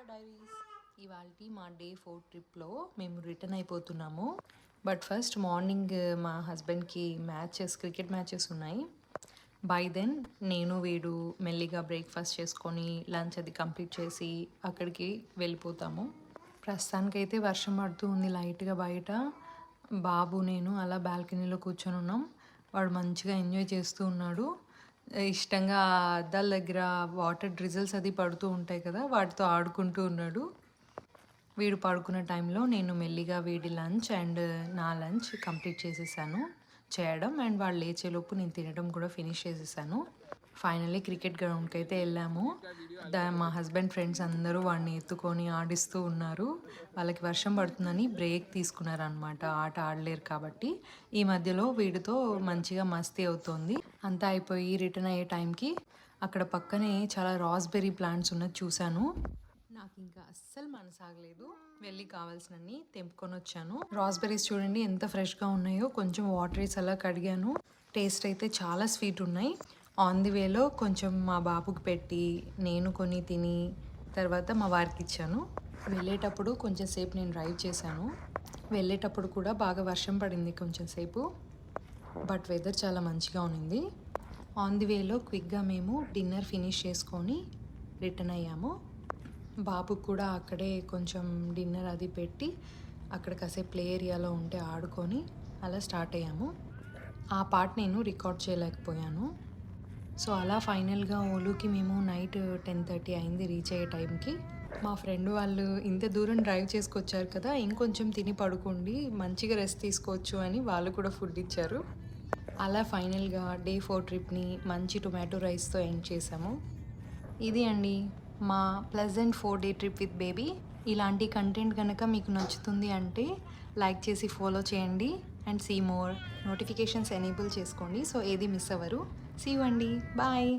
Diaries. ఇవాల్టి మా day 4 ట్రిప్లో మేము రిటర్న్ అయిపోతున్నాము. బట్ ఫస్ట్ మార్నింగ్ మా హస్బెండ్కి క్రికెట్ మ్యాచెస్ ఉన్నాయి. బై దెన్ నేను వీడు మెల్లిగా బ్రేక్ఫాస్ట్ చేసుకొని లంచ్ అది కంప్లీట్ చేసి అక్కడికి వెళ్ళిపోతాము. ప్రస్తుతానికైతే వర్షం పడుతూ ఉంది లైట్గా బయట. బాబు నేను అలా బాల్కనీలో కూర్చొని ఉన్నాం. వాడు మంచిగా ఎంజాయ్ చేస్తూ ఉన్నాడు. ఇష్టంగా అద్దాల దగ్గర వాటర్ డ్రిజిల్స్ అది పడుతూ ఉంటాయి కదా, వాటితో ఆడుకుంటూ ఉన్నాడు. వీడు పడుకున్న టైంలో నేను మెల్లిగా వీడి లంచ్ అండ్ నా లంచ్ కంప్లీట్ చేసేసాను చేయడం. అండ్ వాళ్ళు లేచేలోపు నేను తినడం కూడా ఫినిష్ చేసేసాను. ఫైనల్లీ క్రికెట్ గ్రౌండ్కి అయితే వెళ్ళాము. మా హస్బెండ్ ఫ్రెండ్స్ అందరూ వాడిని ఎత్తుకొని ఆడిస్తూ ఉన్నారు. వాళ్ళకి వర్షం పడుతుందని బ్రేక్ తీసుకున్నారనమాట, ఆట ఆడలేరు కాబట్టి. ఈ మధ్యలో వీడితో మంచిగా మస్తీ అవుతోంది. అంతా అయిపోయి రిటర్న్ అయ్యే టైంకి అక్కడ పక్కనే చాలా రాస్బెర్రీ ప్లాంట్స్ ఉన్నది చూశాను. నాకు ఇంకా అస్సలు మనసాగలేదు, వెళ్ళి కావాల్సినన్ని తెంపుకొని వచ్చాను. రాస్బెర్రీస్ చూడండి ఎంత ఫ్రెష్గా ఉన్నాయో. కొంచెం వాటర్ వేసి అలా కడిగాను. టేస్ట్ అయితే చాలా స్వీట్ ఉన్నాయి. ఆన్ ది వేలో కొంచెం మా బాబుకి పెట్టి నేను కొన్ని తిని తర్వాత మా వారికి ఇచ్చాను. వెళ్ళేటప్పుడు కొంచెం సేపు నేను డ్రైవ్ చేశాను. వెళ్ళేటప్పుడు కూడా బాగా వర్షం పడింది కొంచెం సేపు, బట్ వెదర్ చాలా మంచిగా ఉన్నింది. ఆన్ ది వేలో క్విక్గా మేము డిన్నర్ ఫినిష్ చేసుకొని రిటర్న్ అయ్యాము. బాబుకు కూడా అక్కడే కొంచెం డిన్నర్ అది పెట్టి అక్కడ కాసేపు ప్లే ఏరియాలో ఉంటే ఆడుకొని అలా స్టార్ట్ అయ్యాము. ఆ పార్ట్ నేను రికార్డ్ చేయలేకపోయాను. సో అలా ఫైనల్గా ఓలుకి మేము నైట్ 10:30 అయింది రీచ్ అయ్యే టైంకి. మా ఫ్రెండ్ వాళ్ళు ఇంత దూరం డ్రైవ్ చేసుకొచ్చారు కదా, ఇంకొంచెం తిని పడుకోండి, మంచిగా రెస్ట్ తీసుకోవచ్చు అని వాళ్ళు కూడా ఫుడ్ ఇచ్చారు. అలా ఫైనల్గా డే 4 ట్రిప్ని మంచి టొమాటో రైస్తో ఎండ్ చేసాము. ఇది అండి మా pleasant 4 day trip with baby. ఇలాంటి కంటెంట్ కనుక మీకు నచ్చుతుంది అంటే లైక్ చేసి ఫాలో చేయండి and see more notifications enable చేసుకోండి, సో ఏది మిస్ అవ్వరు. సీ యూ అండి, బాయ్.